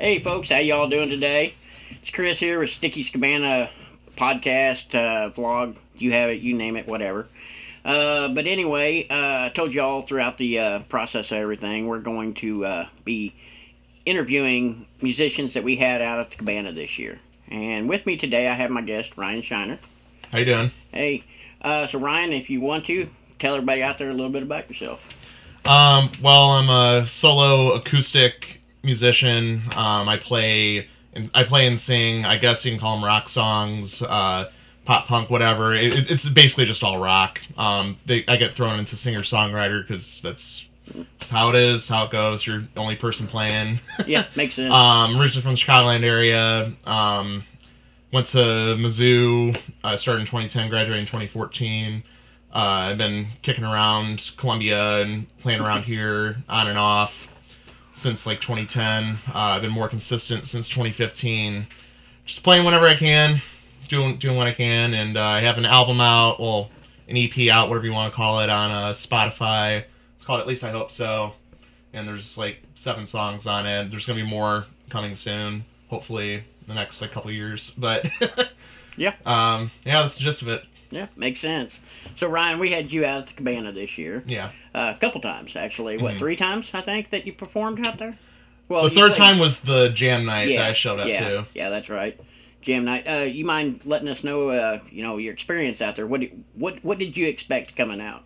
Hey folks, how y'all doing today? It's Chris here with Sticky's Cabana podcast, vlog. You have it, you name it, whatever. But anyway, I told y'all throughout the process of everything, we're going to be interviewing musicians that we had out at the Cabana this year. And with me today, I have my guest, Ryan Shiner. How you doing? Hey, so Ryan, if you want to, tell everybody out there a little bit about yourself. Well, I'm a solo acoustic musician. I play and sing. I guess you can call them rock songs, pop punk, whatever. It's basically just all rock. I get thrown into singer songwriter because that's just how it is, how it goes. You're the only person playing. Yeah, makes sense. Originally from the Chicagoland area. Went to Mizzou. Started in 2010, graduated in 2014. I've been kicking around Columbia and playing around here on and off since like 2010. I've been more consistent since 2015. Just playing whenever I can, doing what I can, and I have an album out, well, an EP out, whatever you want to call it, on Spotify. It's called At Least I Hope So, and there's like 7 songs on it. There's gonna be more coming soon, hopefully in the next like couple years. But yeah, that's the gist of it. Yeah, makes sense. So, Ryan, we had you out at the Cabana this year. Yeah. A couple times, actually. What, 3 times, I think, that you performed out there? Well, the third time was the jam night that I showed up to. to. Yeah, that's right. Jam night. You mind letting us know, your experience out there? What did you expect coming out?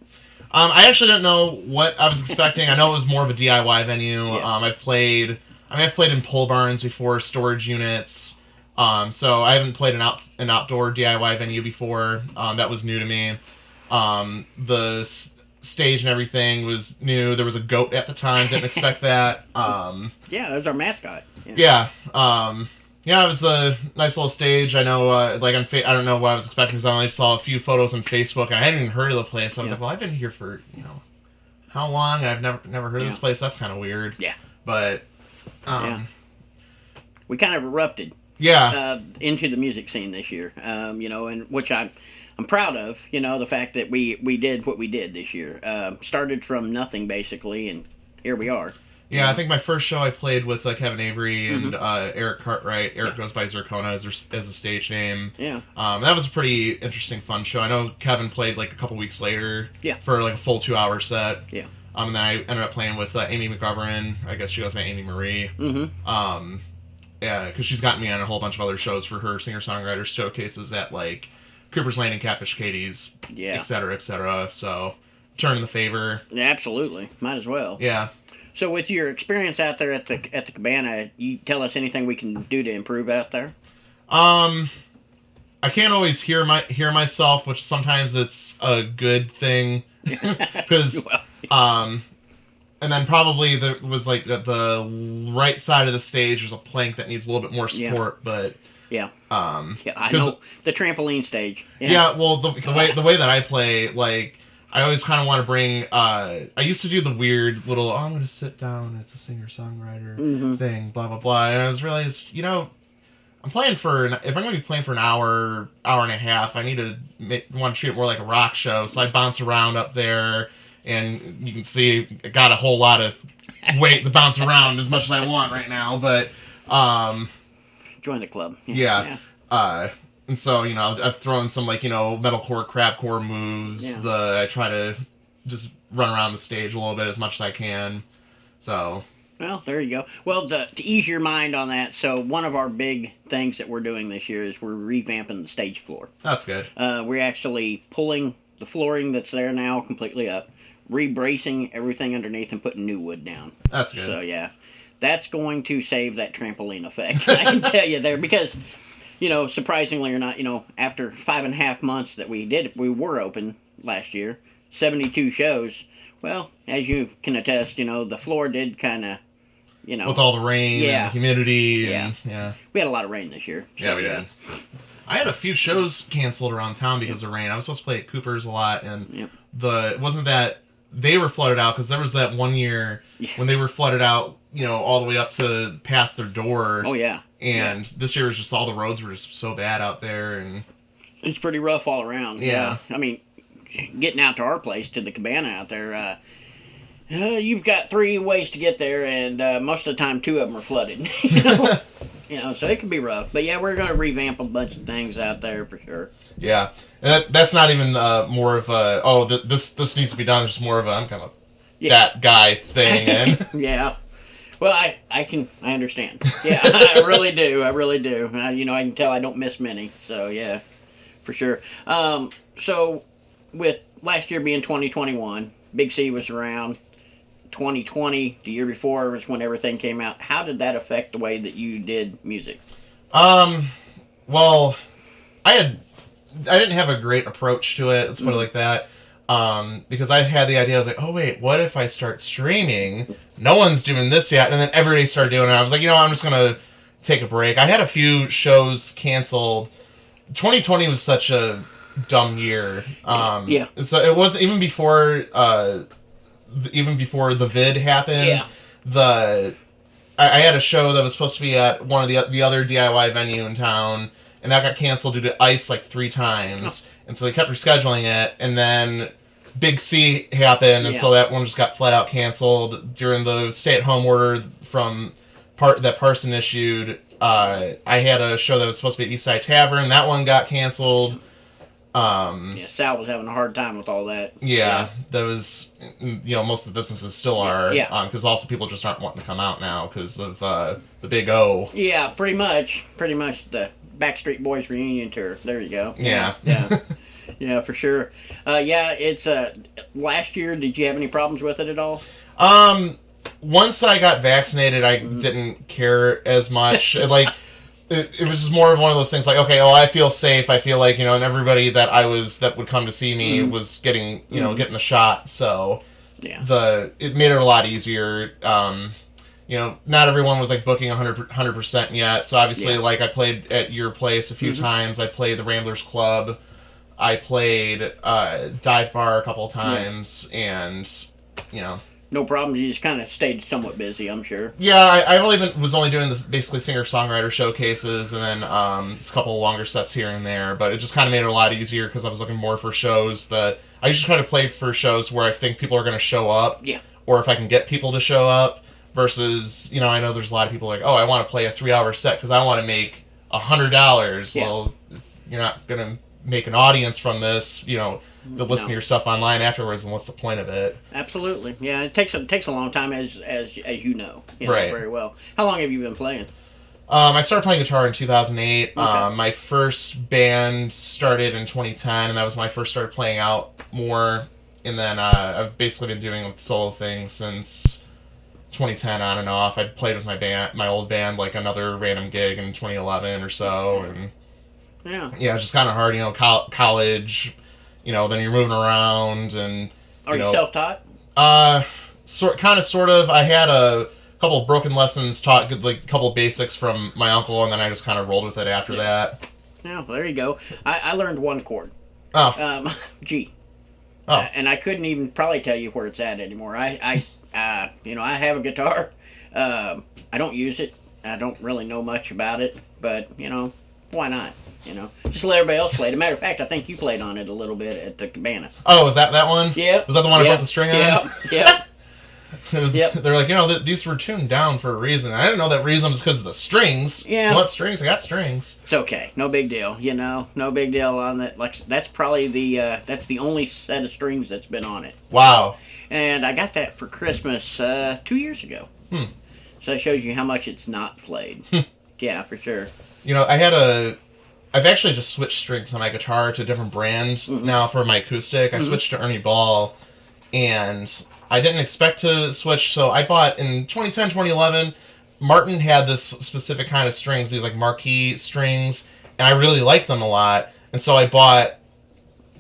I actually didn't know what I was expecting. I know it was more of a DIY venue. Yeah. I've played in pole barns before, storage units. So I haven't played an outdoor DIY venue before. That was new to me. The stage and everything was new. There was a goat at the time. Didn't expect that. Yeah, that was our mascot. Yeah. It was a nice little stage. I know, I don't know what I was expecting because I only saw a few photos on Facebook and I hadn't even heard of the place. I was like, well, I've been here for, how long? I've never heard of this place. That's kind of weird. Yeah. But, we kind of erupted. Yeah. Into the music scene this year, and which I'm proud of, the fact that we did what we did this year. Started from nothing, basically, and here we are. Yeah, I think my first show I played with Kevin Avery and Eric Cartwright. Eric goes by Zircona as a stage name. Yeah. That was a pretty interesting, fun show. I know Kevin played like a couple weeks later. Yeah. For like a full 2-hour set. Yeah. And then I ended up playing with Amy McGovern. I guess she goes by Amy Marie. Mm-hmm. Yeah, because she's gotten me on a whole bunch of other shows for her singer-songwriter showcases at, like, Cooper's Lane and Catfish Katie's, et cetera, et cetera. So, turning the favor. Yeah, absolutely. Might as well. Yeah. So, with your experience out there at the Cabana, you tell us anything we can do to improve out there? I can't always hear myself, which sometimes it's a good thing. Because, and then probably there was like the right side of the stage. There's a plank that needs a little bit more support, but I know the trampoline stage. Yeah, well, the way that I play, like, I always kind of want to bring. I used to do the weird little, I'm going to sit down. It's a singer songwriter thing, blah blah blah. And I was realized, I'm playing if I'm going to be playing for an hour and a half, I need to want to treat it more like a rock show. So I bounce around up there. And you can see I got a whole lot of weight to bounce around as much as I want right now, but join the club. Yeah. And so, I've thrown some metalcore, crapcore moves. Yeah. I try to just run around the stage a little bit as much as I can. So, well, there you go. Well, to ease your mind on that, so one of our big things that we're doing this year is we're revamping the stage floor. That's good. We're actually pulling the flooring that's there now completely up, rebracing everything underneath and putting new wood down. That's good. So, yeah, that's going to save that trampoline effect, I can tell you there, because, surprisingly or not, after 5.5 months that we were open last year, 72 shows, well, as you can attest, the floor did kind of, with all the rain and the humidity. And, we had a lot of rain this year. So, yeah, we did. I had a few shows canceled around town because of rain. I was supposed to play at Cooper's a lot, and wasn't that they were flooded out, because there was that one year when they were flooded out, all the way up to past their door. Oh, yeah. And this year was just all the roads were just so bad out there, and it's pretty rough all around. Yeah. I mean, getting out to our place, to the Cabana out there, You've got 3 ways to get there, and most of the time 2 of them are flooded. you know, so it can be rough. But yeah, we're going to revamp a bunch of things out there for sure. Yeah, and that's not even more of a this needs to be done. It's just more of a I'm kind of that guy thing. And yeah. Well, I understand. Yeah, I really do. I really do. I can tell I don't miss many. So yeah, for sure. So with last year being 2021, Big C was around. 2020, the year before, was when everything came out. How did that affect the way that you did music? Well, I didn't have a great approach to it. Let's put it like that. Because I had the idea, I was like, oh wait, what if I start streaming? No one's doing this yet, and then everybody started doing it. I was like, I'm just gonna take a break. I had a few shows canceled. 2020 was such a dumb year. Yeah. So it was even before the vid happened. Yeah. I had a show that was supposed to be at one of the other DIY venue in town, and that got canceled due to ice like 3 times. And so they kept rescheduling it, and then Big C happened, and so that one just got flat out canceled during the stay-at-home order from that Parson issued. I had a show that was supposed to be at Eastside Tavern. That one got canceled. Sal was having a hard time with all that. Yeah, that was, most of the businesses still are. Yeah. Because also people just aren't wanting to come out now because of the Big O. Yeah, pretty much the Backstreet Boys reunion tour. There you go. Yeah. Yeah, for sure. It's last year. Did you have any problems with it at all? Once I got vaccinated, I didn't care as much. It was just more of one of those things like, okay, I feel safe. I feel like, and everybody that would come to see me was getting, getting the shot. So it made it a lot easier. Not everyone was like booking 100% yet. So obviously, I played at your place a few times. I played the Ramblers Club. I played Dive Bar a couple times, and no problem. You just kind of stayed somewhat busy, I'm sure. Yeah, I was only doing this basically singer-songwriter showcases, and then just a couple of longer sets here and there. But it just kind of made it a lot easier because I was looking more for shows that I usually try to play for shows where I think people are going to show up. Yeah. Or if I can get people to show up, versus I know there's a lot of people like, I want to play a 3-hour set because I want to make $100. Yeah. Well, you're not going to make an audience from this, to listen to your stuff online afterwards, and what's the point of it? Absolutely. Yeah, it takes a long time, as you know right. very well. How long have you been playing? I started playing guitar in 2008. Okay. My first band started in 2010, and that was when I first started playing out more. And then I've basically been doing solo things since 2010 on and off. I'd played with my old band, like another random gig in 2011 or so, and yeah, it's just kind of hard, college, then you're moving around, and are you self-taught? Sort of. I had a couple broken lessons taught, like a couple basics from my uncle, and then I just kind of rolled with it after that. Yeah, well, there you go. I learned one chord. G. And I couldn't even probably tell you where it's at anymore. I have a guitar. I don't use it. I don't really know much about it, but why not? Just let everybody else play. As a matter of fact, I think you played on it a little bit at the Cabana. Oh, was that one? Yeah. Was that the one I broke the string on? Yeah. They're like, these were tuned down for a reason. I didn't know that reason was because of the strings. Yeah. You want strings? I got strings. It's okay. No big deal. No big deal on that. Like, that's probably that's the only set of strings that's been on it. Wow. And I got that for Christmas 2 years ago. So it shows you how much it's not played. Yeah, for sure. I've actually just switched strings on my guitar to a different brand now for my acoustic. I switched to Ernie Ball, and I didn't expect to switch, so I bought, in 2010, 2011, Martin had this specific kind of strings, these like marquee strings, and I really liked them a lot, and so I bought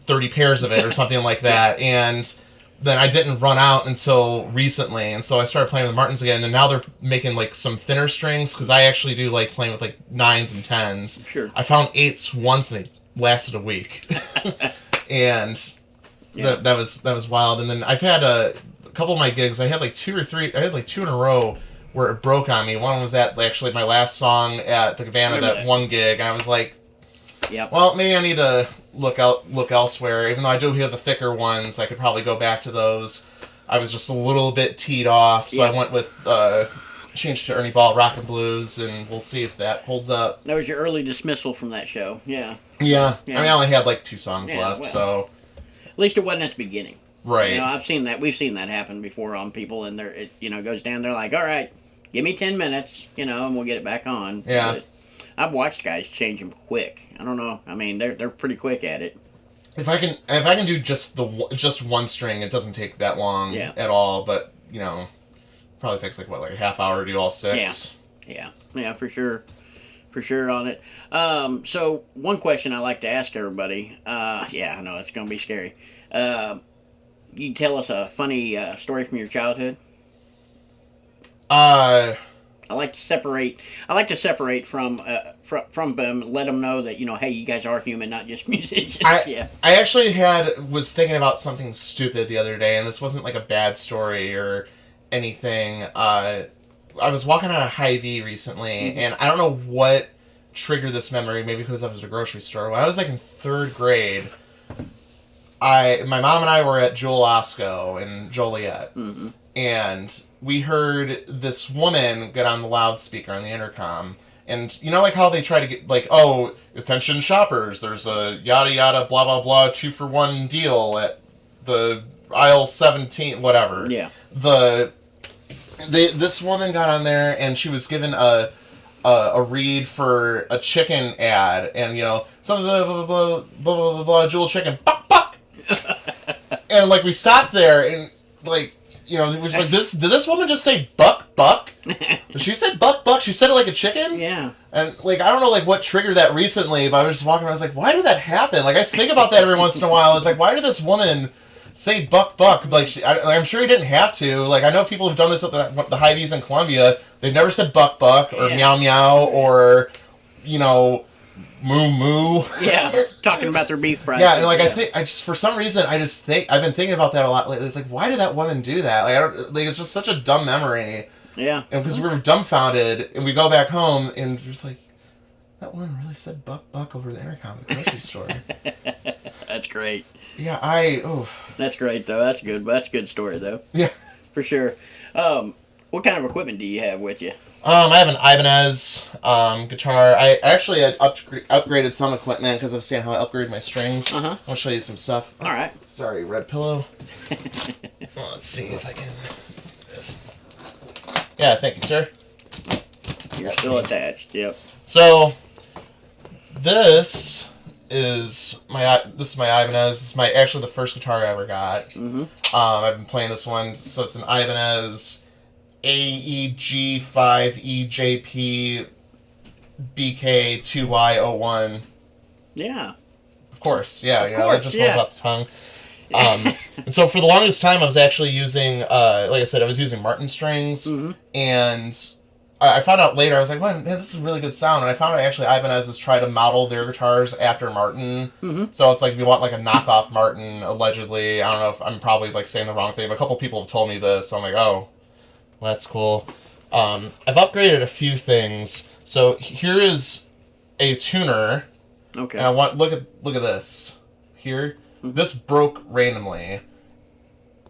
30 pairs of it or something like that, and then I didn't run out until recently, and so I started playing with Martins again, and now they're making like some thinner strings, because I actually do like playing with like 9s and 10s. Sure. I found 8s once, and they lasted a week. And that was wild. And then I've had a couple of my gigs, I had like 2 in a row where it broke on me. One was at actually my last song at the Cabana, that one gig, and I was like, well, maybe I need to look elsewhere. Even though I do have the thicker ones, I could probably go back to those. I was just a little bit teed off, so I went with changed to Ernie Ball Rock and Blues, and we'll see if that holds up. That was your early dismissal from that show. Yeah. Yeah. I mean, I only had like 2 songs left, well, so at least it wasn't at the beginning. right. You know, I've seen that. We've seen that happen before on people, and it goes down. They're like, all right, give me 10 minutes, and we'll get it back on. Yeah. But I've watched guys change them quick. I don't know. I mean, they're pretty quick at it. If I can do just one string, it doesn't take that long at all. But probably takes like a half hour to do all 6. Yeah, for sure on it. So one question I like to ask everybody. I know it's gonna be scary. You tell us a funny story from your childhood. I like to separate from them. Let them know that hey, you guys are human, not just musicians. I actually was thinking about something stupid the other day, and this wasn't like a bad story or anything. I was walking on a Hy-Vee recently, and I don't know what triggered this memory. Maybe because I was at a grocery store. When I was like in 3rd grade, my mom and I were at Jewel Osco in Joliet, and we heard this woman get on the loudspeaker on the intercom. And like how they try to get like, oh, attention shoppers, there's a yada yada blah blah blah 2-for-1 deal at the aisle 17, whatever. Yeah. This woman got on there and she was given a read for a chicken ad, and some blah blah blah blah blah blah Jewel chicken buck buck, and like we stopped there and like. We was like, did this woman just say buck buck? She said buck buck. She said it like a chicken. Yeah. And like I don't know like what triggered that recently, but I was just walking around. I was like, why did that happen? Like I think about that every once in a while. I was like, why did this woman say buck buck? Like I'm sure he didn't have to. Like I know people have done this at the Hy-Vees in Columbia. They've never said buck buck or meow meow or moo moo. Yeah, talking about their beef prices. Yeah, and like for some reason I've been thinking about that a lot lately. It's like, why did that woman do that? Like I don't like it's just such a dumb memory. Yeah. And because we were dumbfounded, and we go back home and we're just like, that woman really said buck buck over the intercom at the grocery store. That's great. Yeah, That's great though. That's good. That's a good story though. Yeah. For sure. What kind of equipment do you have with you? I have an Ibanez guitar. I actually had upgraded some equipment because I was saying how I upgraded my strings. I'll show you some stuff. All right. Sorry, red pillow. Well, let's see if I can. This. Yeah, thank you, sir. You're still attached. Yep. So, this is my Ibanez. This is actually the first guitar I ever got. I've been playing this one, so it's an Ibanez AEG5EJP BK2Y01. Yeah. Of course, yeah. Of course, that just rolls off the tongue. And so for the longest time, I was actually using, like I said, I was using Martin strings, and I found out later, I was like, man, this is a really good sound, and I found out actually Ibanez has tried to model their guitars after Martin, so it's like if you want like a knockoff Martin, allegedly, I don't know if I'm probably like saying the wrong thing, but a couple people have told me this, so I'm like, oh, well, that's cool. I've upgraded a few things, so here is a tuner, and I want, look at this, here. This broke randomly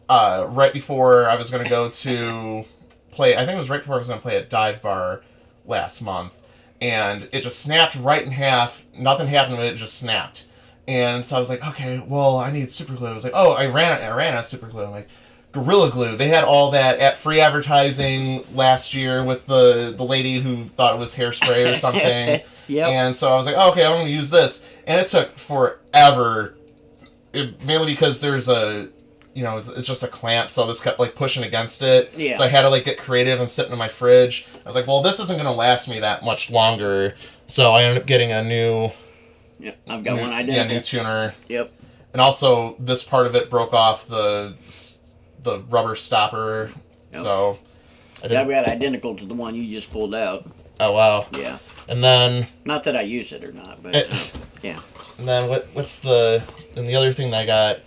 right before I was going to go to play. I think it was right before I was going to play at Dive Bar last month. And it just snapped right in half. Nothing happened with it. It just snapped. And so I was like, okay, well, I need super glue. I was like, oh, I ran out of super glue. I'm like, Gorilla Glue. They had all that at free advertising last year with the lady who thought it was hairspray or something. Yep. And so I was like, oh, okay, I'm going to use this. And it took forever. Mainly because there's it's just a clamp, so this kept like pushing against it. Yeah. So I had to like get creative and sit in my fridge. I was like, well, this isn't going to last me that much longer. So I ended up getting a new. Yep, I've got one identical. Yeah, new tuner. Yep. And also, this part of it broke off the rubber stopper. Yep. So I've got identical to the one you just pulled out. Oh wow. Yeah. And then. Not that I use it or not, but yeah. And then what's the other thing that I got?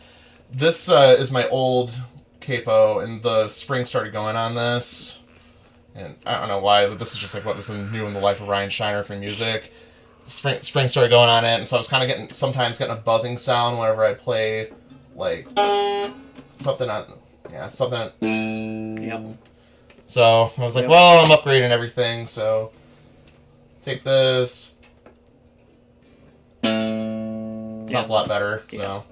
This is my old capo, and the spring started going on this. And I don't know why, but this is just like what was new in the life of Ryan Shiner for music. Spring started going on it, and so I was kind of sometimes getting a buzzing sound whenever I play like something on. Yeah, it's something. Yep. So I was like, well, I'm upgrading everything, so take this. Sounds a lot better. So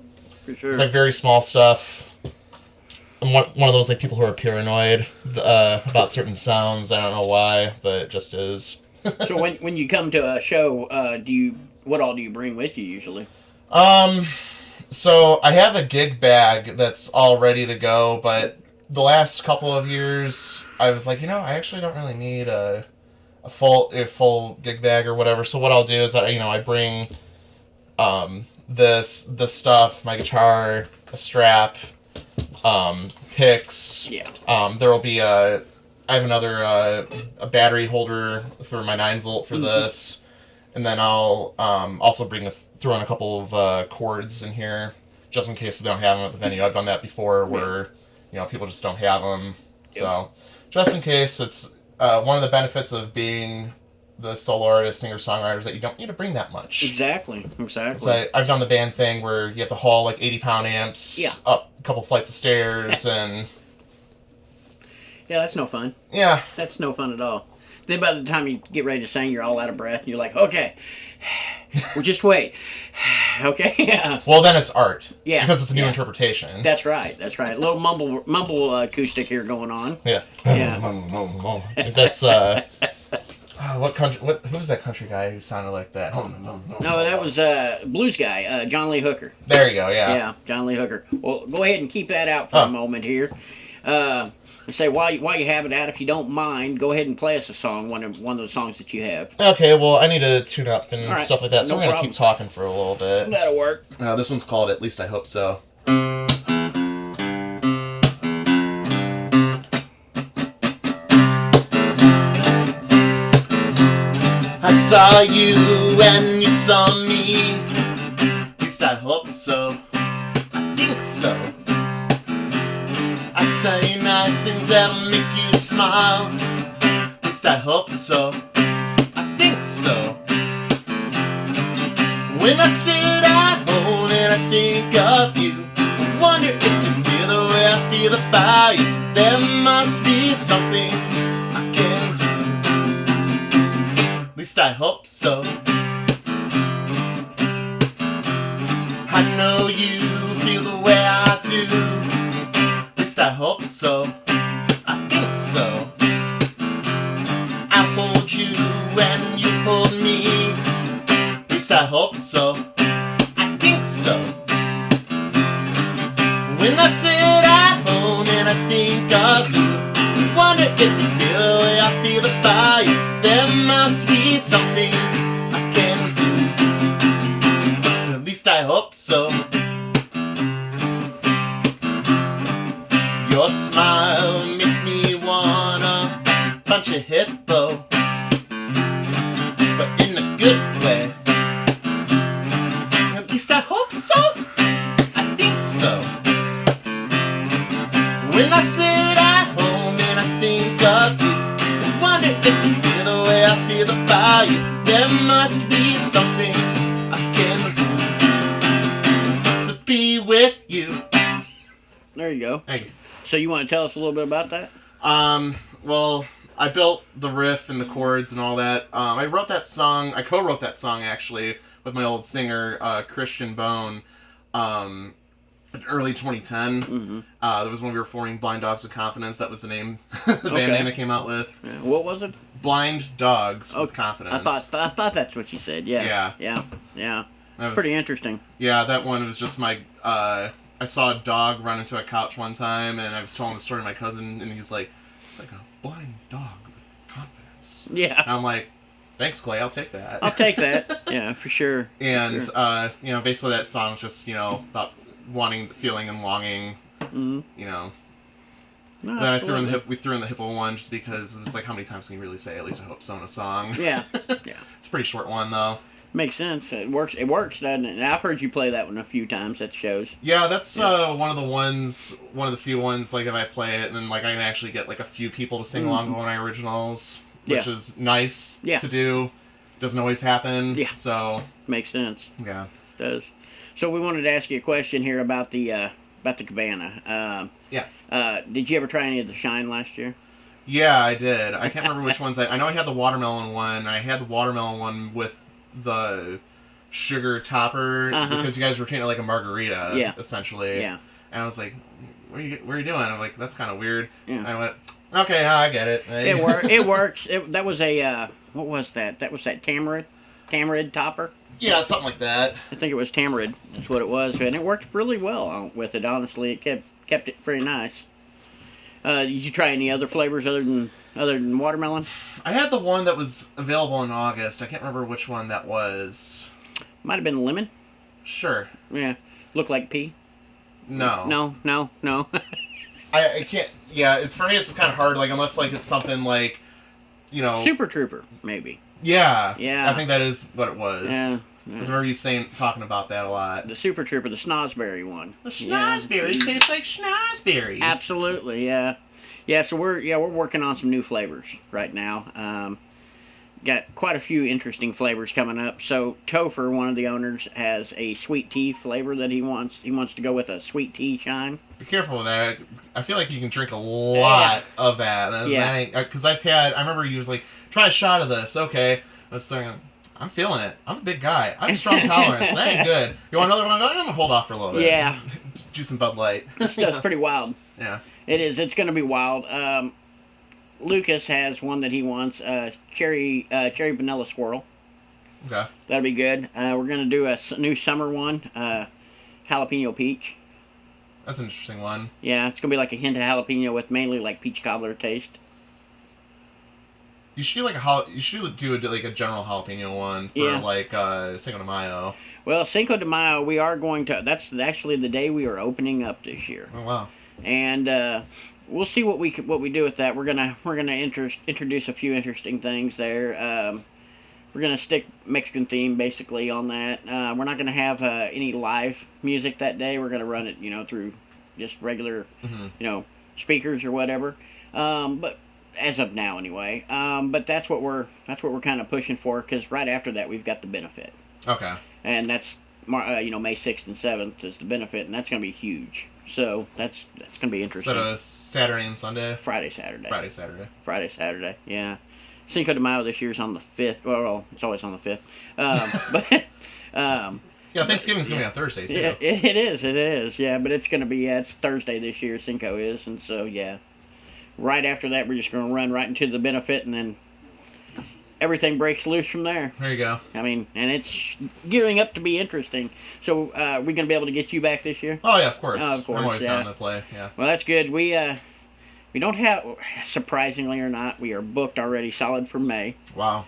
for sure. It's like very small stuff. I'm one of those like people who are paranoid about certain sounds. I don't know why, but it just is. So when you come to a show, what all do you bring with you usually? So I have a gig bag that's all ready to go, but the last couple of years I was like, I actually don't really need a full gig bag or whatever. So what I'll do is that I bring the stuff, my guitar, a strap, picks. Yeah. There will be I have another a battery holder for my 9-volt for this, and then I'll also throw in a couple of cords in here just in case they don't have them at the venue. I've done that before where people just don't have them. Yep. So just in case, it's one of the benefits of being the solo artist, singer-songwriter is that you don't need to bring that much. Exactly. So I've done the band thing where you have to haul like 80-pound amps up a couple flights of stairs and... Yeah, that's no fun. Yeah. That's no fun at all. Then by the time you get ready to sing, you're all out of breath, and you're like, okay, well, just wait. Okay? Yeah. Well, then it's art. Yeah. Because it's a new interpretation. That's right. A little mumble acoustic here going on. Yeah. Yeah. That's, what country, who's that country guy who sounded like that? No, that was blues guy, John Lee Hooker. There you go, yeah. Yeah, John Lee Hooker. Well, go ahead and keep that out for a moment here. Say while you have it out, if you don't mind, go ahead and play us a song, one of the songs that you have. Okay, well, I need to tune up and stuff like that, so we're going to keep talking for a little bit. That'll work. This one's called At Least I Hope So. I saw you and you saw me. At least I hope so. I think so. I tell you nice things that'll make you smile. At least I hope so. I think so. When I sit at home and I think of you, I wonder if you feel the way I feel about you. There must be something I can do. At least I hope so. I know you feel the way I do. At least I hope so. I think so. I hold you and you hold me. At least I hope so. I think so. When I sit at home and I think of you, I wonder if you feel the way I feel about you. There must be something I can do. At least I hope so. Your smile makes me wanna punch a hippo, but in a good way. At least I hope so. I think so. When I sit at home and I think of you, I wonder if you feel the way I feel about you. There must be something I can do to be with you. There you go. Thank you. So you want to tell us a little bit about that? Well, I built the riff and the chords and all that. I wrote that song, I co-wrote that song actually with my old singer, Christian Bone, in early 2010. Mm-hmm. That was when we were forming Blind Dogs with Confidence. That was the name, the band name I came out with. Yeah. What was it? Blind Dogs with Confidence. I thought that's what you said. Yeah. Yeah. That was pretty interesting. Yeah, that one was just my, I saw a dog run into a couch one time, and I was telling the story to my cousin, and he's like, it's like a blind dog with confidence. Yeah. And I'm like, thanks, Clay, I'll take that. I'll take that. Yeah, for sure. And, basically that song's just, about wanting, feeling, and longing, No, then we threw in the hippo one just because it was like, how many times can you really say, at least I hope so, in a song? Yeah. It's a pretty short one, though. Makes sense. It works, doesn't it? And I've heard you play that one a few times at shows. Yeah, that's one of the few ones, like, if I play it, and then, like, I can actually get, like, a few people to sing along to one of my originals, which is nice to do. Doesn't always happen. Yeah. So. Makes sense. Yeah. It does. So we wanted to ask you a question here about the about the Cabana. Yeah. Did you ever try any of the Shine last year? Yeah, I did. I can't remember which ones. I know I had the watermelon one. I had the watermelon one with the sugar topper because you guys were treating it like a margarita, essentially. Yeah. And I was like, what are you doing? I'm like, that's kind of weird. Yeah. And I went, okay, I get it. It works. That was a, what was that? That was that tamarind topper? Yeah, something like that. I think it was tamarind. That's what it was. And it worked really well with it, honestly. It kept it pretty nice. Did you try any other flavors other than watermelon? I had the one that was available in August. I can't remember which one that was. Might have been lemon. Sure. Yeah. Looked like pea. No. No. I can't. Yeah, it's for me. It's kind of hard. Like unless like it's something like, Super Trooper maybe. Yeah. Yeah. I think that is what it was. Yeah. Because I remember you talking about that a lot. The Super Trooper, the snozberry one. The schnozberries taste like schnozberries. Absolutely, yeah. Yeah, so we're working on some new flavors right now. Got quite a few interesting flavors coming up. So Topher, one of the owners, has a sweet tea flavor that he wants. He wants to go with a sweet tea Shine. Be careful with that. I feel like you can drink a lot of that. Yeah. Because I remember you was like, try a shot of this. Okay. I was thinking, I'm feeling it. I'm a big guy. I have a strong tolerance. That ain't good. You want another one? I'm going to hold off for a little bit. Yeah. Do some Bud Light. This stuff's pretty wild. Yeah. It is. It's going to be wild. Lucas has one that he wants, cherry vanilla swirl. Okay. That'll be good. We're going to do a new summer one, jalapeno peach. That's an interesting one. Yeah, it's going to be like a hint of jalapeno with mainly like peach cobbler taste. You should do like a general jalapeno one for like Cinco de Mayo. Well, Cinco de Mayo, we are going to. That's actually the day we are opening up this year. Oh wow! And we'll see what we do with that. We're gonna introduce a few interesting things there. We're gonna stick Mexican theme basically on that. We're not gonna have any live music that day. We're gonna run it, through just regular, speakers or whatever. But as of now anyway. But that's what we're kind of pushing for, because right after that we've got the benefit. Okay. And that's May 6th and 7th is the benefit, and that's going to be huge. So that's going to be interesting. Is that a Saturday and Sunday? Friday, Saturday. Friday, Saturday. Yeah. Cinco de Mayo this year's on the 5th. Well, it's always on the 5th. Yeah, Thanksgiving's going to be on Thursday, too. Yeah, it is. Yeah, but it's going to be, it's Thursday this year, Cinco is, and so, yeah. Right after that, we're just going to run right into the benefit, and then everything breaks loose from there. There you go. I mean, and it's gearing up to be interesting. So, we're going to be able to get you back this year? Oh, yeah, of course. Of course, I'm always down to play, yeah. Well, that's good. We don't have, surprisingly or not, we are booked already solid for May. Wow.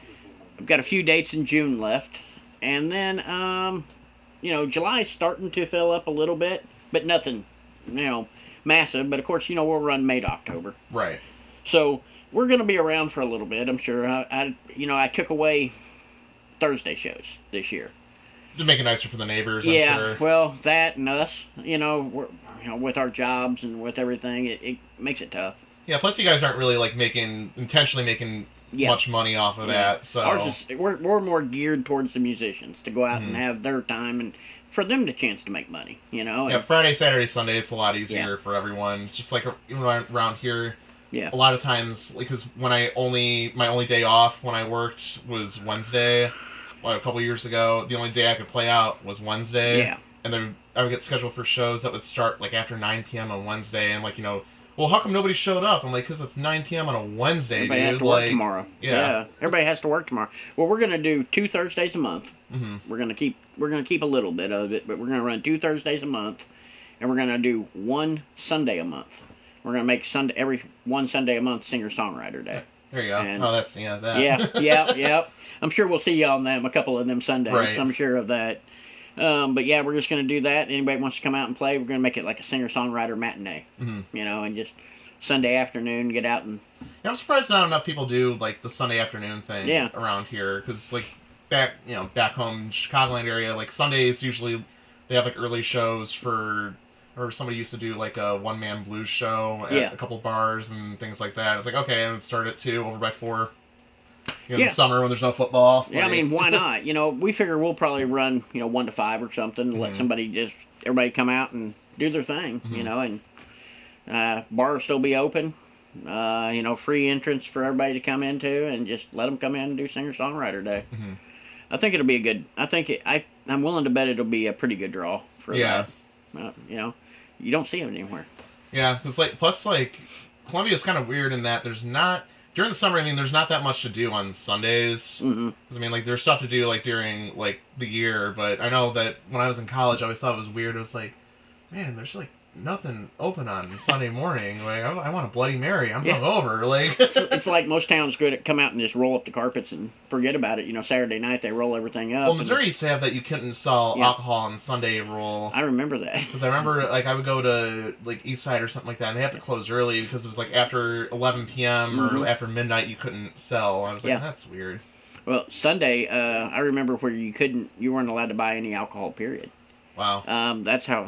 We've got a few dates in June left. And then, July's starting to fill up a little bit, but nothing, massive. But, of course, we'll run May to October. Right. So, we're going to be around for a little bit, I'm sure. I took away Thursday shows this year. To make it nicer for the neighbors, I'm sure. Yeah, well, that and us, we're, with our jobs and with everything, it makes it tough. Yeah, plus you guys aren't really, like, intentionally making much money off of that, so... Ours is, we're more geared towards the musicians, to go out and have their time, and for them the chance to make money, Yeah, Friday, Saturday, Sunday, it's a lot easier for everyone. It's just like, even around here, a lot of times, because my only day off when I worked was Wednesday. A couple years ago, the only day I could play out was Wednesday. Yeah. And then I would get scheduled for shows that would start, like, after 9 p.m. on Wednesday, and, like, well, how come nobody showed up? I'm like, because it's 9 p.m. on a Wednesday, Everybody has to work tomorrow. Yeah. Everybody has to work tomorrow. Well, we're going to do 2 Thursdays a month. Mm-hmm. We're going to keep a little bit of it, but we're going to run 2 Thursdays a month, and we're going to do 1 Sunday a month. We're going to make every 1 Sunday a month singer-songwriter day. There you go. And that. Yeah. I'm sure we'll see you on them a couple of them Sundays. Right. I'm sure of that. But yeah, we're just going to do that. Anybody wants to come out and play, we're going to make it like a singer-songwriter matinee. Mm-hmm. And just Sunday afternoon, get out and... Yeah, I'm surprised not enough people do, like, the Sunday afternoon thing around here. Because, like, back home in Chicagoland area, like, Sundays usually they have, like, early shows or somebody used to do, like, a one-man blues show at a couple bars and things like that. It's like, okay, and start at 2, over by 4. In the summer when there's no football. Yeah, I mean, why not? We figure we'll probably run, 1 to 5 or something, and let everybody come out and do their thing, Mm-hmm. you know, and bar will still be open. You know, free entrance for everybody to come into, and just let them come in and do singer-songwriter day. Mm-hmm. I think it'll be a good. I'm willing to bet it'll be a pretty good draw for Yeah. that. You know, you don't see them anywhere. Yeah, it's like, plus, like, Columbia's kind of weird in that there's not, during the summer, I mean, there's not that much to do on Sundays. Mm-hmm. 'Cause, I mean, like, there's stuff to do, like, during, like, the year, but I know that when I was in college, I always thought it was weird. It was like, man, there's, like, nothing open on Sunday morning. Like, I want a Bloody Mary. I'm hungover. Like, It's like most towns come out and just roll up the carpets and forget about it. You know, Saturday night they roll everything up. well, Missouri used to have that you couldn't sell alcohol on Sunday rule. I remember that. Because I remember, like, I would go to, like, East Side or something like that, and they have to close early because it was, like, after 11 p.m. or after midnight you couldn't sell. I was like, that's weird. Well, Sunday, I remember where you weren't allowed to buy any alcohol, period. Wow. That's how,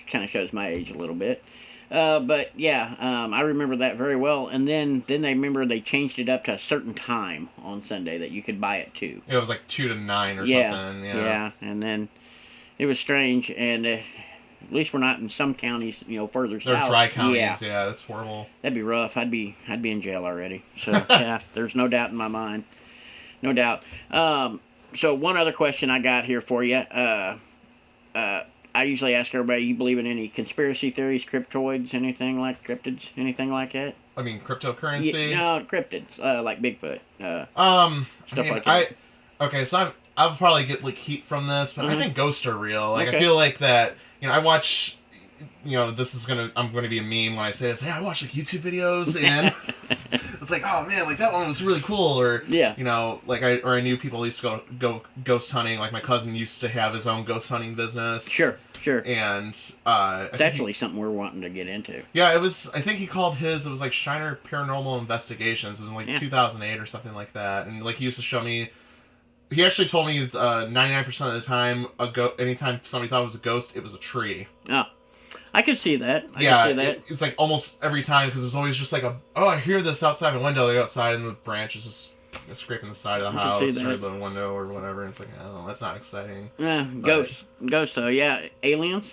kind of shows my age a little bit. But yeah, I remember that very well. And then they changed it up to a certain time on Sunday that you could buy it too. It was like 2 to 9 or something. Yeah. And then it was strange. And at least we're not in some counties, you know, further south. They're dry counties. Yeah, that's horrible. That'd be rough. I'd be in jail already. So yeah, there's no doubt in my mind. No doubt. So one other question I got here for you. I usually ask everybody, you believe in any conspiracy theories, cryptoids, cryptids, anything like that? I mean, cryptocurrency? No, cryptids, like Bigfoot. Stuff like that. Okay, so I'll probably get, like, heat from this, but I think ghosts are real. Like, Okay. I feel like that, you know, I watch, you know, I'm going to be a meme when I say this. Yeah, I watch, like, YouTube videos, and it's like, oh, man, like, that one was really cool, or, Yeah. you know, like, I knew people used to go ghost hunting. Like, my cousin used to have his own ghost hunting business. Sure. And, it's actually something we're wanting to get into. yeah, I think he called it was like Shiner Paranormal Investigations. It was like 2008 or something like that. And, like, he used to show me, he actually told me 99% of the time, anytime somebody thought it was a ghost, it was a tree. Oh, I could see that. It's like almost every time, because it was always just like I hear this outside my window. They go outside and the branch is just scraping the side of the house or the window or whatever. And it's like, oh, that's not exciting. Ghosts though. Yeah, aliens.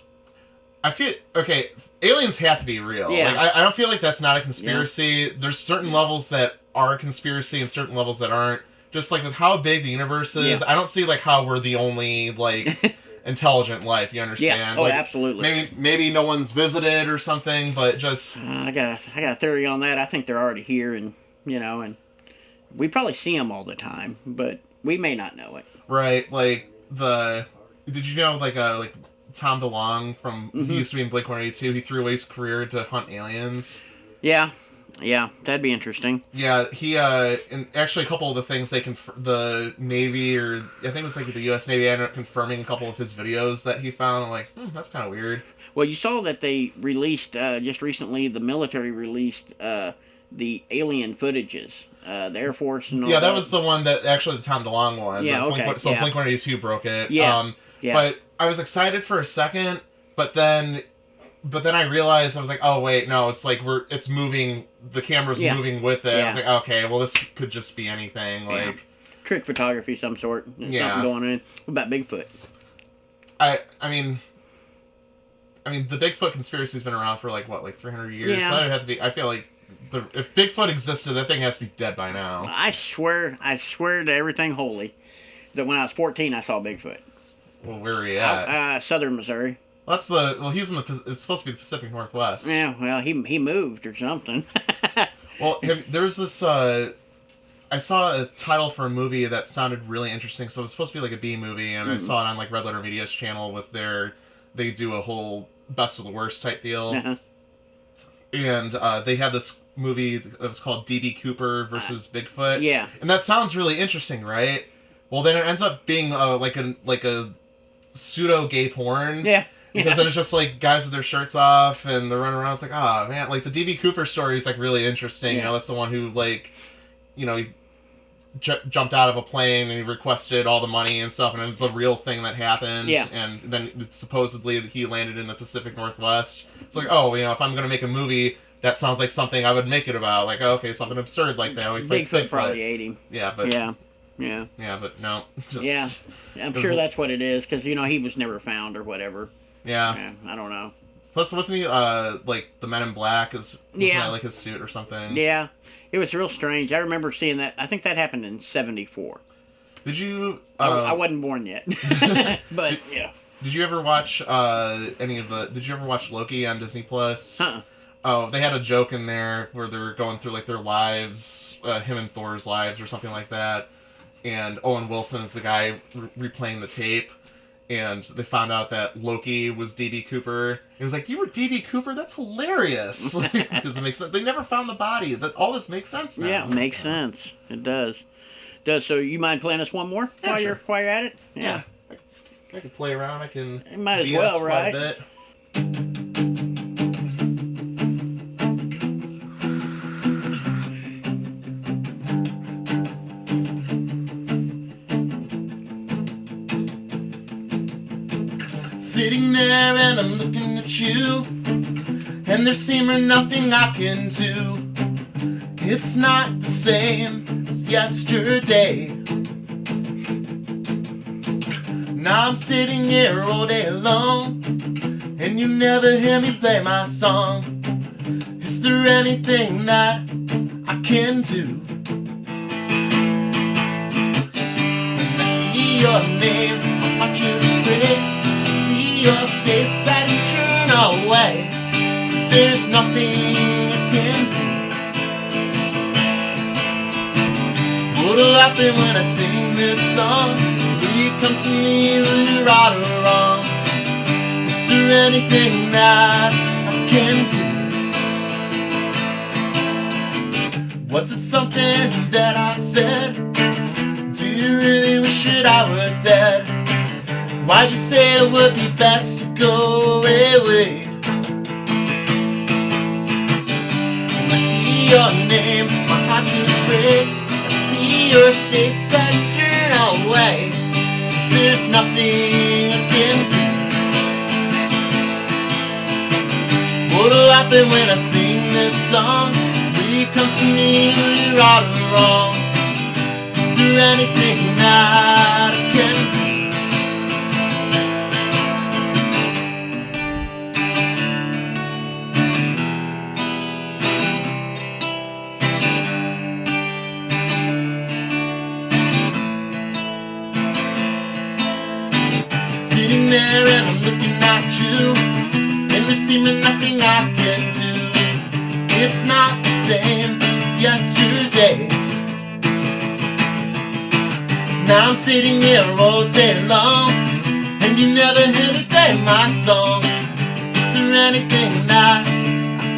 I feel okay. Aliens have to be real. Yeah. Like, I don't feel like that's not a conspiracy. Yeah. There's certain levels that are a conspiracy and certain levels that aren't. Just like with how big the universe is, I don't see like how we're the only like intelligent life. You understand? Yeah. Oh, like, absolutely. Maybe no one's visited or something, but just I got a theory on that. I think they're already here, and you know, and we probably see them all the time, but we may not know it. Right. Like did you know like Tom DeLonge from he used to be in Blink-182. He threw away his career to hunt aliens. Yeah, that'd be interesting. Yeah, he and actually a couple of the things the Navy, or I think it was like the U.S. Navy, ended up confirming a couple of his videos that he found. I'm like, that's kind of weird. Well, you saw that they released just recently. The military released the alien footages. The Air Force and all that. Yeah, that was the one that actually the Tom DeLonge one. Yeah, okay. Blink-182 broke it. Yeah. But I was excited for a second, but then I realized, I was like, oh wait, no, it's like it's moving. The camera's moving with it. I was like, okay, well this could just be anything, like trick photography of some sort. Something going on. What about Bigfoot? I mean, the Bigfoot conspiracy's been around for like 300 years. Yeah. So that would have to be. I feel like if Bigfoot existed, that thing has to be dead by now. I swear to everything holy that when I was 14, I saw Bigfoot. Well, where are you at? Southern Missouri. He's in it's supposed to be the Pacific Northwest. Yeah, well, he moved or something. Well, there's this, I saw a title for a movie that sounded really interesting, so it was supposed to be like a B movie, and I saw it on like Red Letter Media's channel with they do a whole best of the worst type deal. Uh-huh. And they had this movie that was called D.B. Cooper versus Bigfoot. Yeah. And that sounds really interesting, right? Well, then it ends up being like a pseudo-gay porn. Yeah. Because then it's just like guys with their shirts off and they're running around. It's like, oh man, like the D.B. Cooper story is like really interesting. Yeah. You know, that's the one who like, you know, he jumped out of a plane and he requested all the money and stuff, and it was a real thing that happened. Yeah. And then supposedly he landed in the Pacific Northwest. It's like, oh, you know, if I'm gonna make a movie, that sounds like something I would make it about. Like, oh, okay, something absurd like that. Bigfoot probably ate him. Yeah, but yeah, but no. Just, I'm sure that's what it is, because you know he was never found or whatever. Yeah. I don't know. Plus, wasn't he like the Men in Black? Wasn't Yeah. that like his suit or something? Yeah, it was real strange. I remember seeing that. I think that happened in '74. Did you? I wasn't born yet, but yeah. Did you ever watch any of the? Did you ever watch Loki on Disney Plus? Uh-uh. Oh, they had a joke in there where they're going through like their lives, him and Thor's lives or something like that, and Owen Wilson is the guy replaying the tape. And they found out that Loki was D.B. Cooper. He was like, "You were D.B. Cooper? That's hilarious!" Because it makes sense. They never found the body. That all this makes sense now. Yeah, it makes sense. It does. So you mind playing us one more Yeah, sure. while you're at it? Yeah. I can play around. I can. You might as BS well, quite right? a bit. Sitting there and I'm looking at you, and there seeming nothing I can do. It's not the same as yesterday. Now I'm sitting here all day alone, and you never hear me play my song. Is there anything that I can do? I hear your name, my heart just breaks. I see your face, I just turn away. There's nothing I can do. What'll happen when I sing this song? Will you come to me, will you right or wrong? Is there anything that I can do? Was it something that I said? Do you really wish that I were dead? Why'd you say it would be best to go away? When I hear your name, my heart just breaks. I see your face, I just turn away. There's nothing I can do. What'll happen when I sing this song? Will you come to me, will you right or wrong? Is there anything that I can do? Sitting there and I'm looking at you, and there's seeming nothing I can do. It's not the same as yesterday. Now I'm sitting here all day long, and you never hear me play my song. Is there anything that I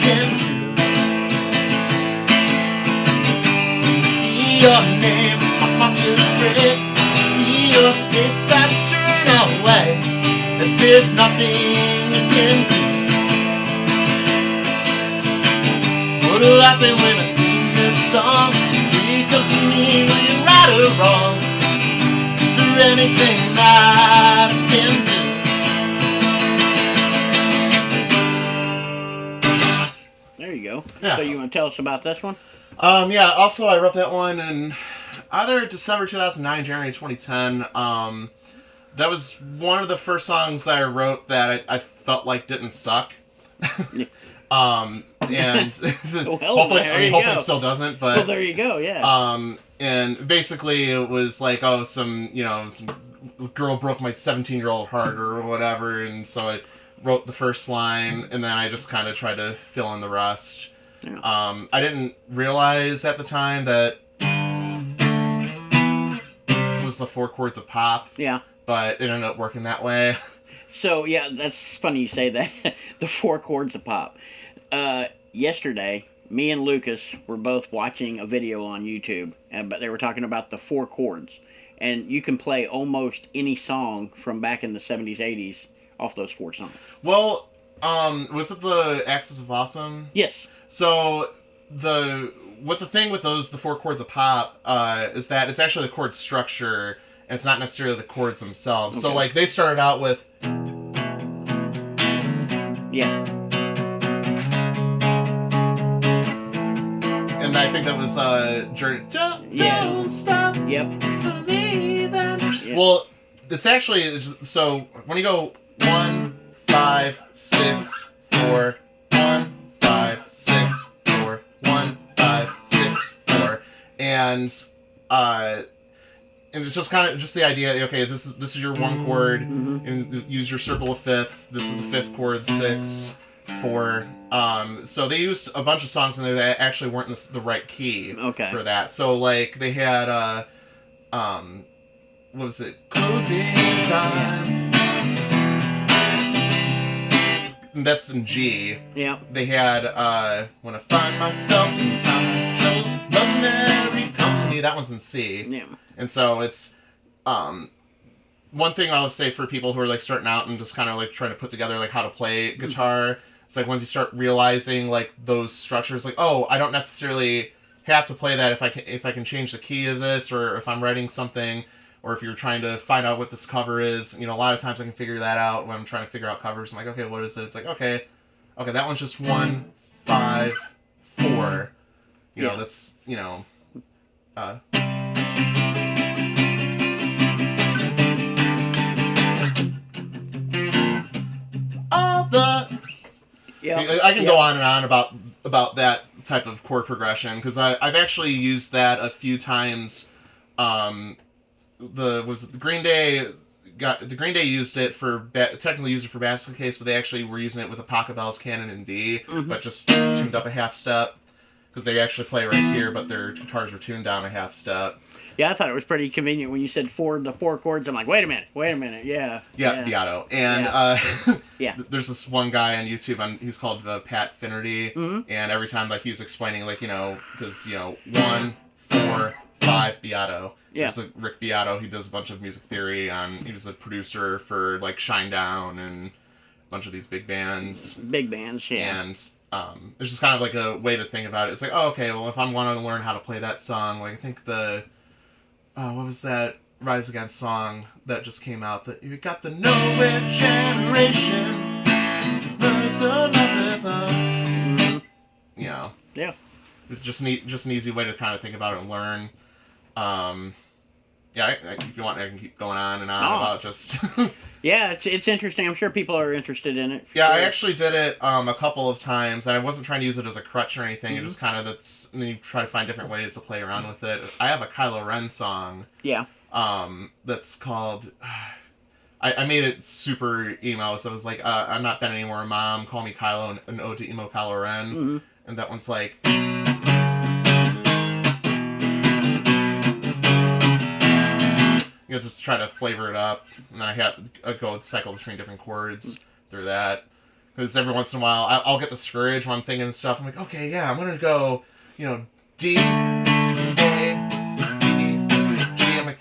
can do? Hear your name, my heart just breaks. See your face, I just turn away. And there's nothing I can do. What'll happen when I sing this song? Will you come to me, will you right or wrong? Is there anything that I can do? There you go. Yeah. So you want to tell us about this one? Yeah, also I wrote that one in either December 2009, January 2010. That was one of the first songs that I wrote that I felt like didn't suck. And Well, hopefully go. it still doesn't, but well, there you go, yeah. And basically it was like, some girl broke my 17-year-old heart or whatever, and so I wrote the first line, and then I just kind of tried to fill in the rest. Yeah. I didn't realize at the time that it was the 4 chords of pop. Yeah. But it ended up working that way. So, yeah, that's funny you say that. The 4 chords of pop. Yesterday, me and Lucas were both watching a video on YouTube, but they were talking about the 4 chords. And you can play almost any song from back in the 70s, 80s off those 4 songs. Well, was it the Axis of Awesome? Yes. So, the thing with the 4 chords of pop is that it's actually the chord structure, and it's not necessarily the chords themselves. Okay. So, like, they started out with... Yeah. And I think that was Don't Stop Yep. Believing. Yep. Well, it's actually... So, when you go 1, 5, 6, 4 1 5 6 4 1 5 6 4, and it's just kind of just the idea. Okay, this is your one chord, and use your circle of fifths. This is the fifth chord, 6 4. So they used a bunch of songs in there that actually weren't in the right key for that. So like they had what was it? Closing time. And that's in G. Yeah. They had When I Find Myself in Times of Trouble, Love Mary Comes to Me. That one's in C. Yeah. And so it's one thing I would say for people who are like starting out and just kind of like trying to put together like how to play guitar. It's like once you start realizing like those structures, like, oh, I don't necessarily have to play that if I can change the key of this, or if I'm writing something, or if you're trying to find out what this cover is. You know, a lot of times I can figure that out when I'm trying to figure out covers. I'm like, okay, what is it? It's like, okay, that one's just 1 5 4. You know, that's, you know, all the. Yeah, I can go on and on about that type of chord progression, because I've actually used that a few times. The Green Day used it for technically used it for basket case, but they actually were using it with a Pocket Bells Canon in D, but just tuned up a half step, because they actually play right here, but their guitars were tuned down a half step. Yeah, I thought it was pretty convenient when you said the four chords. I'm like, wait a minute, yeah. Yeah, Beato. And there's this one guy on YouTube, he's called Pat Finnerty, and every time like he's explaining, like, you know, because, you know, 1 4 5 Beato. Yeah. There's like Rick Beato. He does a bunch of music theory. He was a producer for like Shinedown and a bunch of these big bands. Big bands, yeah. And it's just kind of like a way to think about it. It's like, oh, okay, well, if I'm wanting to learn how to play that song, like I think what was that Rise Against song that just came out? That you got the Nowhere Generation. You know. Yeah. It's just an easy way to kind of think about it and learn. If you want, I can keep going on and on about just. Yeah, it's interesting. I'm sure people are interested in it. Yeah, sure. I actually did it a couple of times, and I wasn't trying to use it as a crutch or anything. It just kind of and then you try to find different ways to play around with it. I have a Kylo Ren song. Yeah. That's called. I made it super emo, so it was like, I'm not Ben anymore, Mom. Call me Kylo, and an ode to emo Kylo Ren, and that one's like. You know, just try to flavor it up, and then I go cycle between different chords through that. Because every once in a while, I'll get discouraged when I'm thinking stuff. I'm like, okay, yeah, I'm gonna go, you know, D, A, B, G. I'm like,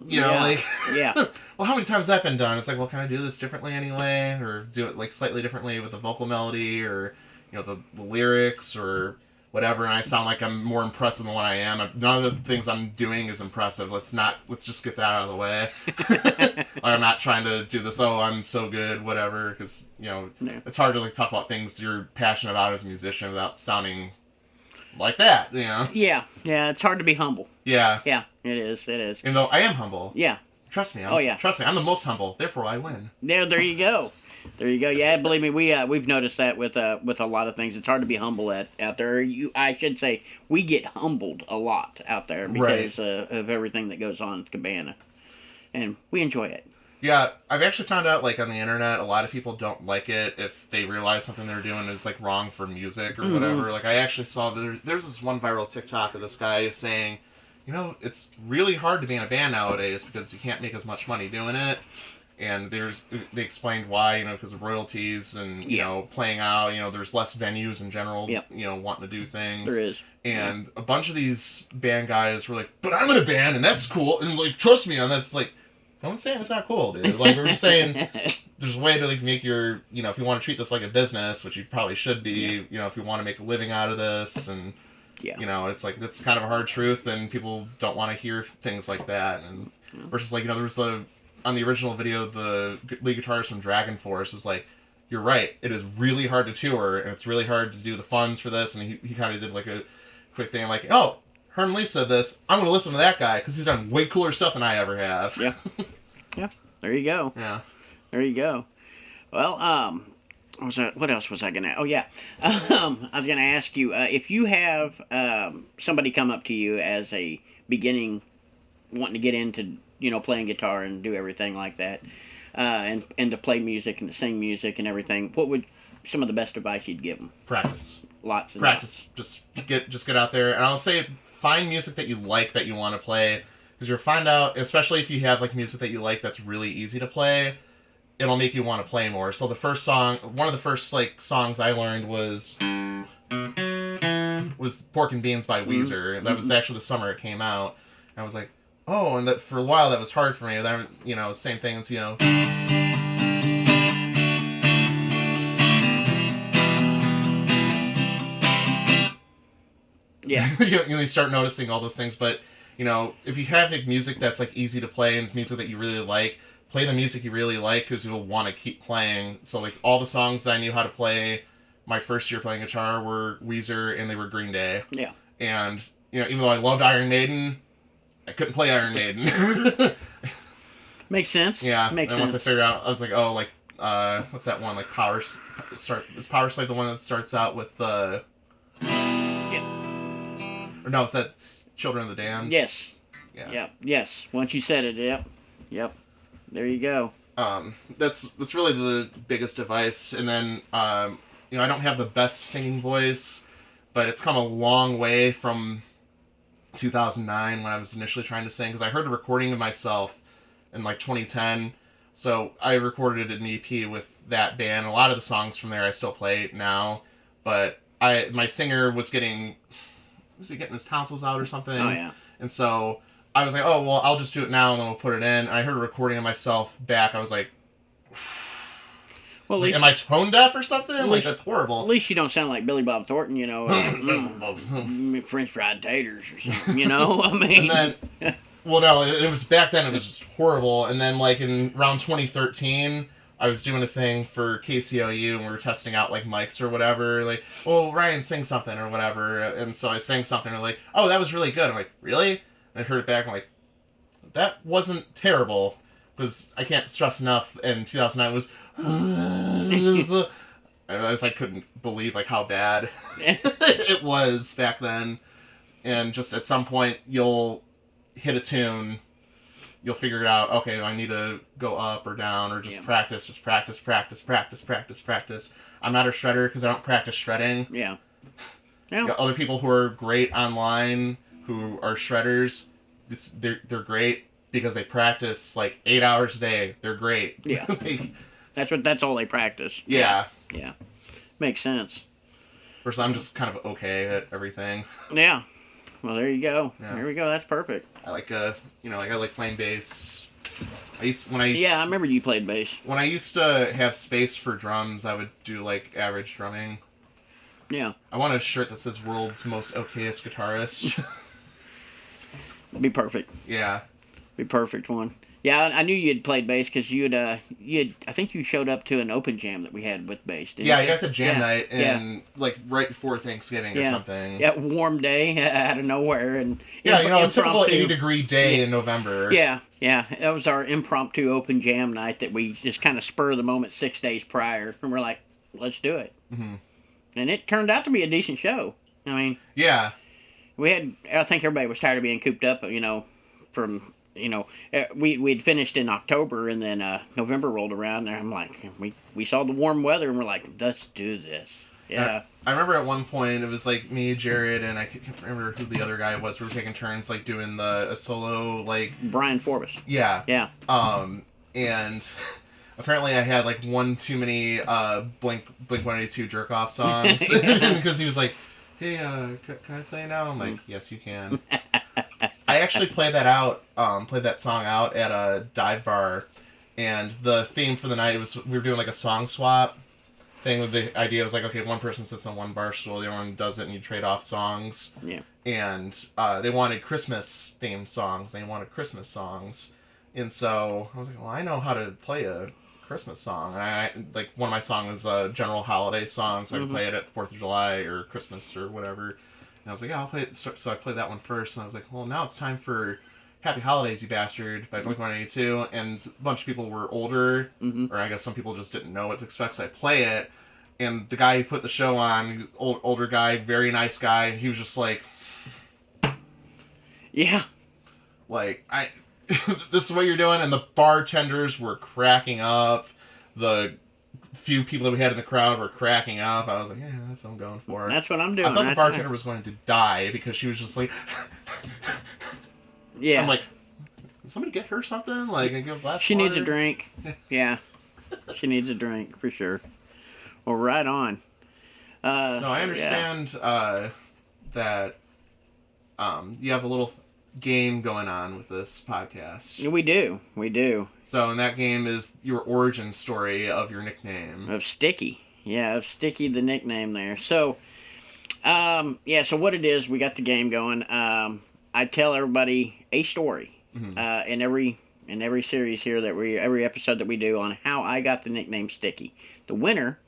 you know, like, well, how many times has that been done? It's like, well, can I do this differently anyway, or do it like slightly differently with the vocal melody, or, you know, the lyrics, or whatever, and I sound like I'm more impressive than what I am. None of the things I'm doing is impressive. Let's just get that out of the way. Like, I'm not trying to do this, oh, I'm so good, whatever, because, you know, it's hard to like talk about things you're passionate about as a musician without sounding like that, you know? Yeah, it's hard to be humble. Yeah. Yeah, it is. Even though I am humble. Yeah. Trust me. Trust me, I'm the most humble, therefore I win. There you go. There you go. Yeah, believe me, we've noticed that with a lot of things. It's hard to be humble out there. I should say we get humbled a lot out there because of everything that goes on at Cabana, and we enjoy it. Yeah, I've actually found out, like, on the internet, a lot of people don't like it if they realize something they're doing is, like, wrong for music or whatever. Like, I actually saw there's this one viral TikTok of this guy saying, you know, it's really hard to be in a band nowadays because you can't make as much money doing it. And they explained why, you know, because of royalties and, you know, playing out, you know, there's less venues in general, you know, wanting to do things. There is. And a bunch of these band guys were like, but I'm in a band and that's cool. And, like, trust me on this. Like, no one's saying it's not cool, dude. Like, we're just saying there's a way to, like, make your, you know, if you want to treat this like a business, which you probably should be, you know, if you want to make a living out of this. And, you know, it's like, that's kind of a hard truth. And people don't want to hear things like that. And versus, like, you know, there was on the original video, the lead guitarist from Dragon Force was like, you're right, it is really hard to tour, and it's really hard to do the funds for this, and he kind of did like a quick thing, like, oh, Herm Lee said this, I'm going to listen to that guy, because he's done way cooler stuff than I ever have. Yeah, there you go. Yeah. There you go. Well, What else was I gonna? Oh yeah, I was gonna ask you if you have somebody come up to you as a beginning, wanting to get into playing guitar and do everything like that, and to play music and to sing music and everything. What would some of the best advice you'd give them? Practice. Lots of Practice. Just get out there, and I'll say find music that you like that you want to play, because you'll find out, especially if you have like music that you like that's really easy to play, it'll make you want to play more. So one of the first like songs I learned was Pork and Beans by Weezer. That was actually the summer it came out. And I was like, oh, and that for a while that was hard for me. Then same thing as Yeah. you start noticing all those things. But if you have like music that's like easy to play and it's music that you really like, play the music you really like, because you'll want to keep playing. So like all the songs that I knew how to play my first year playing guitar were Weezer, and they were Green Day. Yeah. And even though I loved Iron Maiden, I couldn't play Iron Maiden. Makes sense. Yeah. Makes and sense. Once I figured out, I was like, oh, like what's that one, like is Power Slave the one that starts out with Yeah. Or no, is that Children of the Damned? Yes. Yeah. Yep. Yes. Once you said it, yep. There you go. That's really the biggest advice. And then I don't have the best singing voice, but it's come a long way from 2009 when I was initially trying to sing, because I heard a recording of myself in like 2010. So I recorded an EP with that band. A lot of the songs from there I still play now, but my singer was he getting his tonsils out or something? Oh yeah. And so I was like, oh well, I'll just do it now and then we'll put it in. And I heard a recording of myself back. I was like, well, like, am I tone deaf or something? Like, that's horrible. At least you don't sound like Billy Bob Thornton, French fried taters or something, I mean. And then, well, no, it was back then. It was just horrible. And then, like in around 2013, I was doing a thing for KCOU, and we were testing out like mics or whatever. Like, well, Ryan, sing something or whatever. And so I sang something. And like, oh, that was really good. I'm like, really? And I heard it back. I'm like, that wasn't terrible, because I can't stress enough. In 2009 was. I couldn't believe like how bad it was back then. And just at some point you'll hit a tune, you'll figure it out. Okay, I need to go up or down, or just practice. I'm not a shredder because I don't practice shredding. Yeah. You got other people who are great online who are shredders. They're great because they practice like 8 hours a day. They're great. Yeah. That's all they practice. Yeah. Yeah. Makes sense. Whereas I'm just kind of okay at everything. Yeah. Well, there you go. Yeah. There we go. That's perfect. I like I like playing bass. Yeah, I remember you played bass. When I used to have space for drums, I would do like average drumming. Yeah. I want a shirt that says "World's Most Okayest Guitarist." Be perfect. Yeah. Be perfect one. Yeah, I knew you'd played bass because I think you showed up to an open jam that we had with bass. Didn't Yeah, you? you guys had jam night like right before Thanksgiving or something. Yeah, warm day out of nowhere and a typical 80-degree day in November. Yeah, that was our impromptu open jam night that we just kind of spur of the moment 6 days prior, and we're like, let's do it. Mm-hmm. And it turned out to be a decent show. I mean, yeah, I think everybody was tired of being cooped up, from. We'd finished in October, and then November rolled around, and I'm like, we saw the warm weather, and we're like, let's do this. Yeah. I remember at one point it was like me, Jared, and I can't remember who the other guy was. We were taking turns like doing a solo like Brian Forbes. Yeah. Yeah. And apparently I had like one too many Blink 182 jerk off songs because he was like, hey, can I play now? I'm like, yes, you can. I actually played that song out at a dive bar, and the theme for the night we were doing like a song swap thing. With the idea was like, okay, one person sits on one bar stool, the other one does it, and you trade off songs. Yeah. And they wanted Christmas themed songs. They wanted Christmas songs, and so I was like, well, I know how to play a Christmas song, and I like one of my songs is a general holiday song, so I can play it at 4th of July or Christmas or whatever. And I was like, yeah, I'll play it. So I played that one first, and I was like, well, now it's time for Happy Holidays, You Bastard by Blink-182, and a bunch of people were older, or I guess some people just didn't know what to expect, so I play it, and the guy who put the show on, he was older guy, very nice guy, and he was just like... Yeah. Like, this is what you're doing, and the bartenders were cracking up, the few people that we had in the crowd were cracking up. I was like, yeah, that's what I'm going for. That's what I'm doing. I thought the bartender was going to die because she was just like... Yeah. I'm like, did somebody get her something? Like, give a glass She of water? needs a drink. Yeah. She needs a drink, for sure. Well, right on. So I understand that you have a little game going on with this podcast. We do. We do. So, and that game is your origin story of your nickname. Of Sticky. Yeah, of Sticky, the nickname there. So, so what it is, we got the game going. I tell everybody a story in every series here every episode that we do on how I got the nickname Sticky. The winner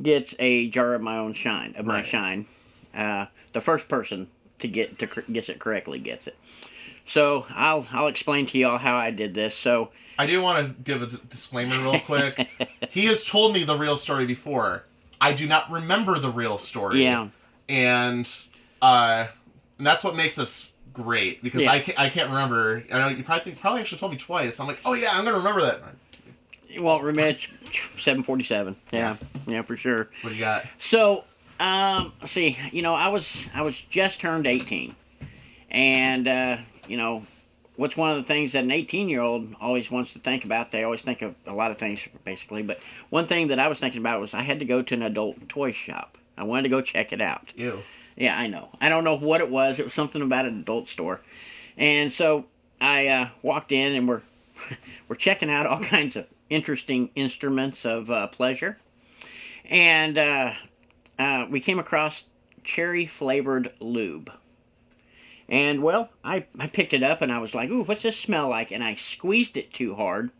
gets a jar of my own shine, my shine. The first person gets it correctly gets it. So I'll explain to y'all how I did this. So I do want to give a disclaimer real quick. He has told me the real story before. I do not remember the real story. Yeah. And that's what makes this great, because I can't remember. I know you probably actually told me twice. I'm like, oh yeah, I'm gonna remember that. You won't remember. It's 7:47. Yeah, for sure. What do you got? So, see, I was just turned 18, and what's one of the things that an 18-year-old always wants to think about? They always think of a lot of things, basically, but one thing that I was thinking about was I had to go to an adult toy shop. I wanted to go check it out. Ew. Yeah, I know. I don't know what it was. It was something about an adult store. And so I walked in, and we're checking out all kinds of interesting instruments of pleasure. And we came across cherry-flavored lube. And, well, I picked it up, and I was like, ooh, what's this smell like? And I squeezed it too hard,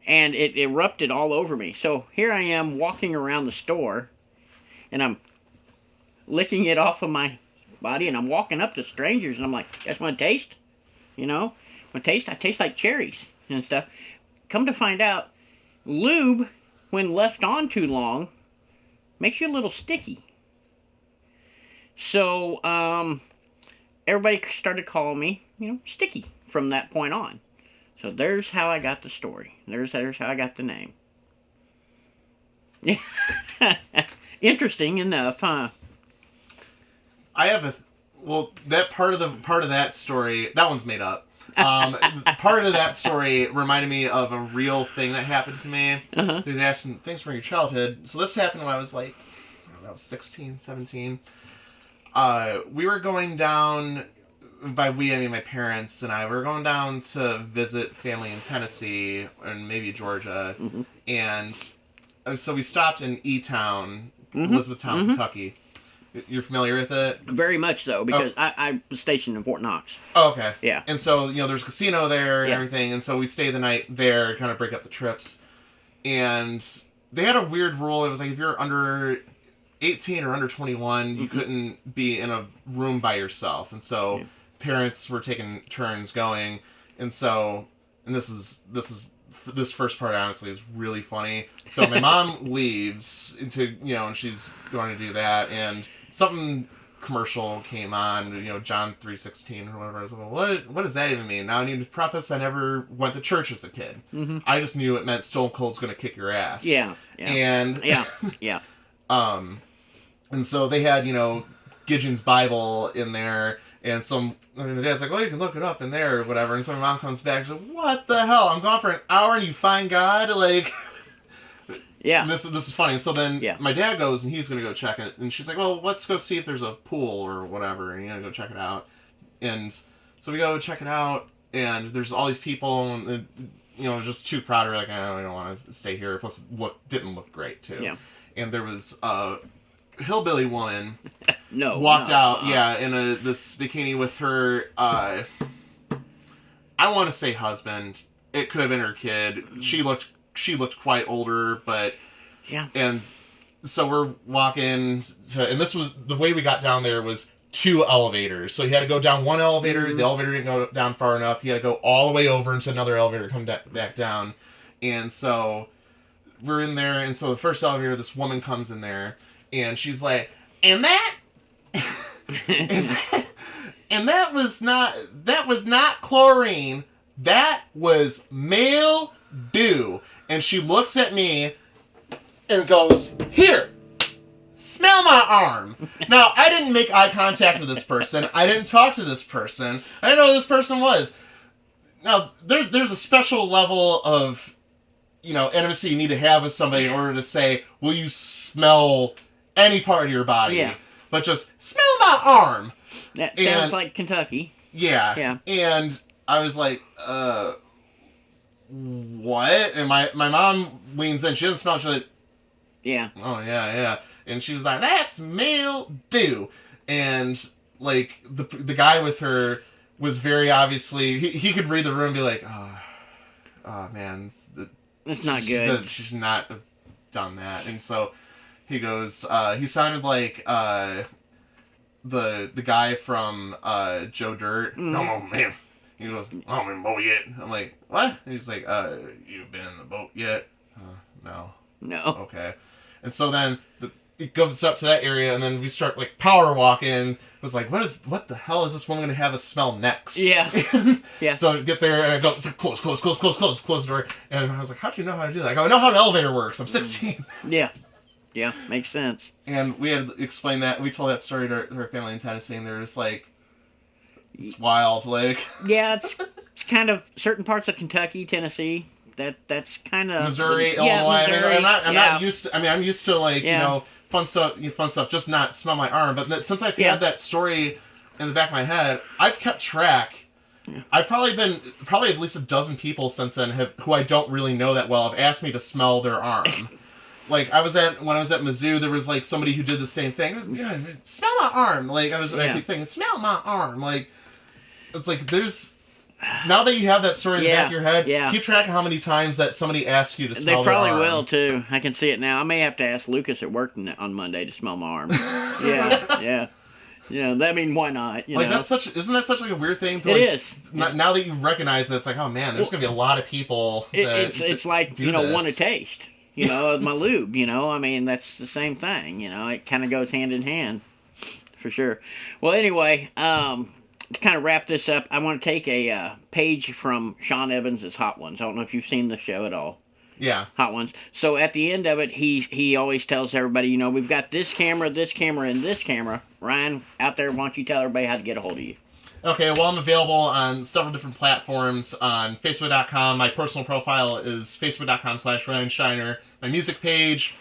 and it erupted all over me. So here I am walking around the store, and I'm licking it off of my body, and I'm walking up to strangers, and I'm like, you guys want to taste? Want to taste? I taste like cherries and stuff. Come to find out, lube, when left on too long, makes you a little sticky. So, everybody started calling me, Sticky from that point on. So there's how I got the story. There's how I got the name. Interesting enough, huh? I have that part of that story, that one's made up. Part of that story reminded me of a real thing that happened to me. They were asking, thanks for your childhood. So this happened when I was like, I was 16, 17. We were going down, by we, I mean my parents and I, were going down to visit family in Tennessee and maybe Georgia. And so we stopped in E-Town, Elizabethtown, Kentucky. You're familiar with it? Very much so, because I was stationed in Fort Knox. Oh, okay. Yeah. And so, there's a casino there and everything, and so we stayed the night there, kind of break up the trips. And they had a weird rule. It was like, if you're under 18 or under 21, you couldn't be in a room by yourself. And so parents were taking turns going. And so, and this first part, honestly, is really funny. So my mom leaves and she's going to do that, and something commercial came on, John 3:16 or whatever. I was like, well, what does that even mean? Now I need to preface, I never went to church as a kid. I just knew it meant Stone Cold's going to kick your ass. Yeah. And yeah. And so they had, Gideon's Bible in there, and my dad's like, well, you can look it up in there or whatever. And so my mom comes back, she's like, what the hell? I'm gone for an hour and you find God? Like, yeah. This is funny. So then my dad goes and he's going to go check it. And she's like, well, let's go see if there's a pool or whatever. And go check it out. And so we go check it out, and there's all these people, and just too crowded. We're like, I don't want to stay here. Plus, didn't look great, too. Yeah. And there was a hillbilly woman walked out, in this bikini with her, I want to say husband. It could have been her kid. She looked quite older, but and so we're walking to, and this was the way we got down there was 2 elevators. So he had to go down one elevator. The elevator didn't go down far enough. He had to go all the way over into another elevator to come back down. And so we're in there, and so the first elevator, this woman comes in there, and she's like, and that and that was not chlorine. That was male dew. And she looks at me and goes, here, smell my arm. Now, I didn't make eye contact with this person. I didn't talk to this person. I didn't know who this person was. Now, there's a special level of, intimacy you need to have with somebody in order to say, will you smell any part of your body? Yeah. But just, smell my arm. That sounds like Kentucky. Yeah. Yeah. And I was like, what? And my mom leans in. She doesn't smell it. She's like, yeah. Oh, yeah. And she was like, that's male dew. And, like, the guy with her was very obviously, he could read the room and be like, oh man. That's not good. She should not have done that. And so he goes, he sounded like the guy from Joe Dirt. No, man. He goes, I'm in the boat yet. I'm like, what? And he's like, you've been in the boat yet? No. Okay. And so then it goes up to that area, and then we start like power walking. It was like, what the hell is this woman going to have us smell next? Yeah. Yeah. So I get there, and I go, close the door. And I was like, how do you know how to do that? I go, I know how an elevator works. I'm 16. Yeah. Yeah, makes sense. And we had to explain that. We told that story to our family in Tennessee, and they're just like, it's wild, like. Yeah, it's kind of certain parts of Kentucky, Tennessee. That's kind of Missouri, yeah, Illinois. Missouri, I'm not used to. I'm used to like fun stuff. Just not smell my arm. But since I've had that story in the back of my head, I've kept track. Yeah. I've probably at least a dozen people since then who I don't really know that well have asked me to smell their arm. Like when I was at Mizzou, there was like somebody who did the same thing. Yeah, smell my arm. Like I keep thinking, smell my arm. Like it's like there's. Now that you have that story in the back of your head, keep track of how many times that somebody asks you to smell their arm. They probably will, too. I can see it now. I may have to ask Lucas at work on Monday to smell my arm. Yeah. I mean, why not? Isn't that such like a weird thing? It is. Now that you recognize it, it's like, oh man, there's going to be a lot of people it's like, want to taste, my lube, I mean, that's the same thing, it kind of goes hand in hand, for sure. Well, anyway, to kind of wrap this up, I want to take a page from Sean Evans' Hot Ones. I don't know if you've seen the show at all. Yeah. Hot Ones. So at the end of it, he always tells everybody, we've got this camera, and this camera. Ryan, out there, why don't you tell everybody how to get a hold of you? Okay, well, I'm available on several different platforms. On Facebook.com, my personal profile is Facebook.com/Ryan Shiner. My music page,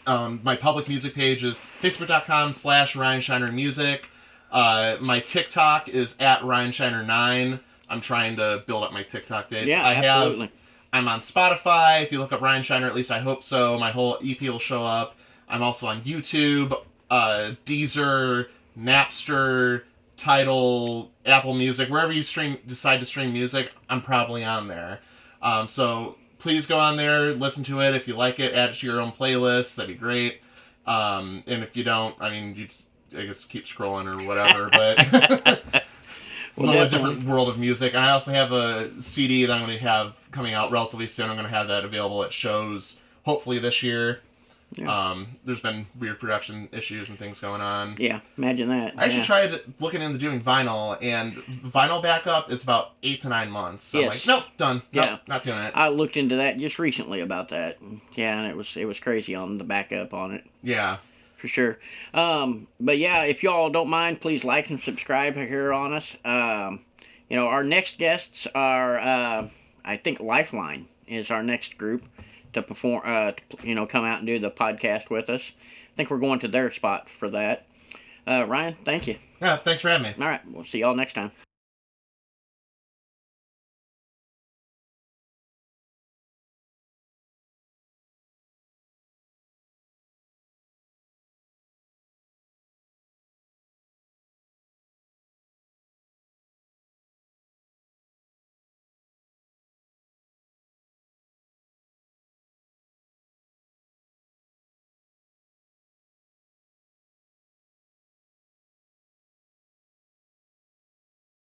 my public music page is Facebook.com/Ryan Shiner Music. My TikTok is at RyanShiner9. I'm trying to build up my TikTok base. Yeah, absolutely. I'm on Spotify. If you look up Ryan Shiner, at least I hope so, my whole EP will show up. I'm also on YouTube, Deezer, Napster, Tidal, Apple Music, wherever you decide to stream music, I'm probably on there. So please go on there, listen to it. If you like it, add it to your own playlist. That'd be great. And if you don't, I mean, I guess keep scrolling or whatever, but a different world of music. And I also have a CD that I'm going to have coming out relatively soon. I'm going to have that available at shows, hopefully this year. Yeah. There's been weird production issues and things going on. Yeah, imagine that. I actually tried looking into doing vinyl, and vinyl backup is about 8 to 9 months. So I'm like, nope, done. Nope, not doing it. I looked into that just recently about that. Yeah, and it was crazy on the backup on it. Yeah. For sure. But yeah, if y'all don't mind, please like and subscribe here on us. Our next guests are, I think Lifeline is our next group to perform, come out and do the podcast with us. I think we're going to their spot for that. Ryan, thank you. Yeah, thanks for having me. All right, we'll see y'all next time.